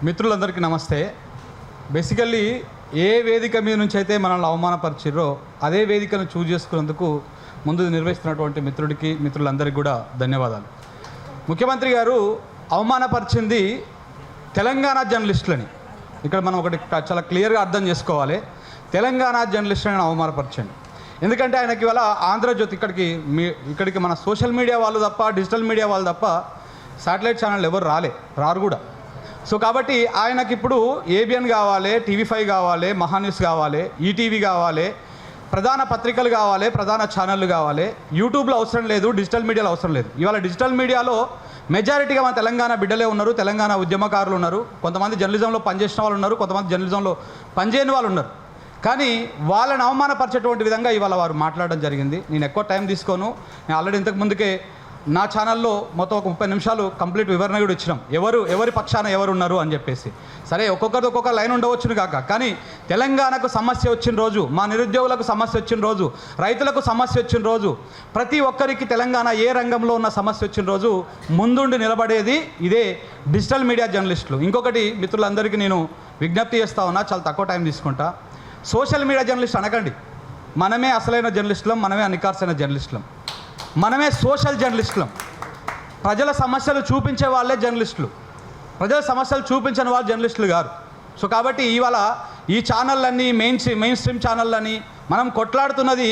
మిత్రులందరికీ నమస్తే. Basically a వేదిక మీద నుంచి అయితే మనల్ని అవమానపరిచిర్రో అదే వేదికను చూజ్ చేసుకున్నందుకు ముందు నిర్వహిస్తున్నటువంటి మిత్రులందరికీ కూడా ధన్యవాదాలు. ముఖ్యమంత్రి గారు అవమానపరిచింది తెలంగాణ జర్నలిస్టులని. ఇక్కడ మనం ఒకటి చాలా క్లియర్గా అర్థం చేసుకోవాలి. తెలంగాణ జర్నలిస్టులను అవమానపరచండి. ఎందుకంటే ఆయనకి ఇవాళ ఆంధ్రజ్యోతి ఇక్కడికి మన సోషల్ మీడియా వాళ్ళు తప్ప, డిజిటల్ మీడియా వాళ్ళు తప్ప శాటిలైట్ ఛానల్ ఎవరు రారు కూడా. సో కాబట్టి ఆయనకి ఇప్పుడు ఏబిఎన్ కావాలి, టీవీ5 కావాలి, మహాన్యూస్ కావాలి, ఈటీవీ కావాలి, ప్రధాన పత్రికలు కావాలి, ప్రధాన ఛానళ్ళు కావాలి. యూట్యూబ్లో అవసరం లేదు, డిజిటల్ మీడియాలో అవసరం లేదు. ఇవాళ డిజిటల్ మీడియాలో మెజారిటీగా మన తెలంగాణ బిడ్డలే ఉన్నారు, తెలంగాణ ఉద్యమకారులు ఉన్నారు, కొంతమంది జర్నలిజంలో పనిచేసిన వాళ్ళు ఉన్నారు, కొంతమంది జర్నలిజంలో పనిచేయని వాళ్ళు ఉన్నారు. కానీ వాళ్ళని అవమానపరిచేటువంటి విధంగా ఇవాళ వారు మాట్లాడడం జరిగింది. నేను ఎక్కువ టైం తీసుకోను. నేను ఆల్రెడీ ఇంతకు ముందుకే నా ఛానల్లో మొత్తం ఒక 30 నిమిషాలు కంప్లీట్ వివరణ కూడా ఇచ్చినాం, ఎవరి పక్షాన ఎవరున్నారు అని చెప్పేసి. సరే, ఒక్కొక్క లైన్ ఉండవచ్చును కాక, కానీ తెలంగాణకు సమస్య వచ్చిన రోజు, మా నిరుద్యోగులకు సమస్య వచ్చిన రోజు, రైతులకు సమస్య వచ్చిన రోజు, ప్రతి ఒక్కరికి తెలంగాణ ఏ రంగంలో ఉన్న సమస్య వచ్చిన రోజు ముందుండి నిలబడేది ఇదే డిజిటల్ మీడియా జర్నలిస్టులు. ఇంకొకటి మిత్రులందరికీ నేను విజ్ఞప్తి చేస్తా ఉన్నా, చాలా తక్కువ టైం తీసుకుంటా. సోషల్ మీడియా జర్నలిస్ట్ అనకండి. మనమే అసలైన జర్నలిస్టులం, మనమే అనికార్సైన జర్నలిస్టులం, మనమే సోషల్ జర్నలిస్టులం. ప్రజల సమస్యలు చూపించే వాళ్ళే జర్నలిస్టులు, ప్రజల సమస్యలు చూపించని వాళ్ళు జర్నలిస్టులు గారు. సో కాబట్టి ఇవాళ ఈ ఛానళ్ళన్నీ మెయిన్ స్ట్రీమ్ ఛానళ్ళని మనం కొట్లాడుతున్నది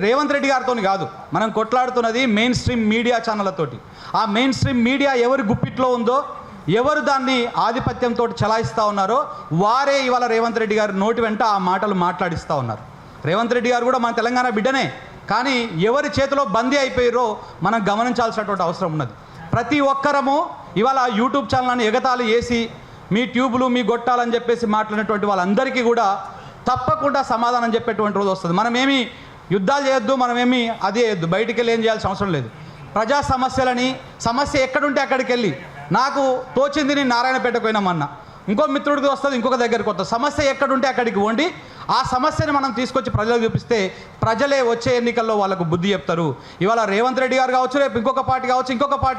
రేవంత్ రెడ్డి గారితో కాదు, మనం కొట్లాడుతున్నది మెయిన్ స్ట్రీమ్ మీడియా ఛానళ్ళతోటి. ఆ మెయిన్ స్ట్రీమ్ మీడియా ఎవరి గుప్పిట్లో ఉందో, ఎవరు దాన్ని ఆధిపత్యంతో చలాయిస్తూ ఉన్నారో వారే ఇవాళ రేవంత్ రెడ్డి గారి నోటి వెంట ఆ మాటలు మాట్లాడిస్తూ ఉన్నారు. రేవంత్ రెడ్డి గారు కూడా మన తెలంగాణ బిడ్డనే, కానీ ఎవరి చేతిలో బందీ అయిపోయారో మనం గమనించాల్సినటువంటి అవసరం ఉన్నది. ప్రతి ఒక్కరము ఇవాళ యూట్యూబ్ ఛానల్ని ఎగతాళి చేసి మీ ట్యూబులు మీ గొట్టాలని చెప్పేసి మాట్లాడినటువంటి వాళ్ళందరికీ కూడా తప్పకుండా సమాధానం చెప్పేటువంటి రోజు వస్తుంది. మనమేమి యుద్ధాలు చేయొద్దు, మనమేమి అది చేయొద్దు, బయటికి వెళ్ళి ఏం చేయాల్సిన అవసరం లేదు. ప్రజా సమస్యలని, సమస్య ఎక్కడుంటే అక్కడికి వెళ్ళి, నాకు తోచింది నేను నారాయణపేటకు పోయినామన్నా, ఇంకో మిత్రుడికి వస్తుంది, ఇంకొక దగ్గరికి వస్తుంది. సమస్య ఎక్కడుంటే అక్కడికి వండి ఆ సమస్యని మనం తీసుకొచ్చి ప్రజలకు చూపిస్తే ప్రజలే వచ్చే ఎన్నికల్లో వాళ్ళకు బుద్ధి చెప్తారు. ఇవాళ రేవంత్ రెడ్డి గారు కావచ్చు, రేపు ఇంకొక పార్టీ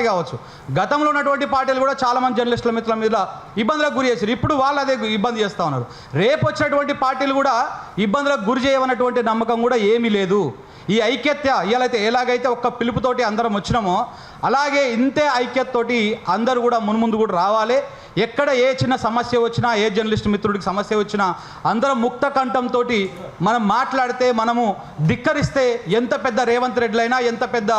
కావచ్చు. గతంలో ఉన్నటువంటి పార్టీలు కూడా చాలామంది జర్నలిస్టుల మిత్రుల మీద ఇబ్బందులకు గురి చేశారు. ఇప్పుడు వాళ్ళు అదే ఇబ్బంది చేస్తూ ఉన్నారు. రేపు వచ్చినటువంటి పార్టీలు కూడా ఇబ్బందులకు గురి చేయవన్నటువంటి నమ్మకం కూడా ఏమీ లేదు. ఈ ఐక్యత ఎలాగైతే ఒక్క పిలుపుతోటి అందరం వచ్చినామో అలాగే ఇంతే ఐక్యతతోటి అందరూ కూడా మున్ముందు కూడా రావాలి. ఎక్కడ ఏ చిన్న సమస్య వచ్చినా, ఏ జర్నలిస్ట్ మిత్రుడికి సమస్య వచ్చినా అందరం ముక్త కంఠంతో మనం మాట్లాడితే, మనము ధిక్కరిస్తే ఎంత పెద్ద రేవంత్ రెడ్డిలైనా, ఎంత పెద్ద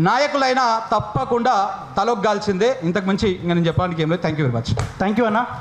నాయకులైనా తప్పకుండా తలొగ్గాల్సిందే. ఇంతకు మించి ఇంకా నేను చెప్పడానికి ఏం లేదు. Thank you very much. Thank you అన్న.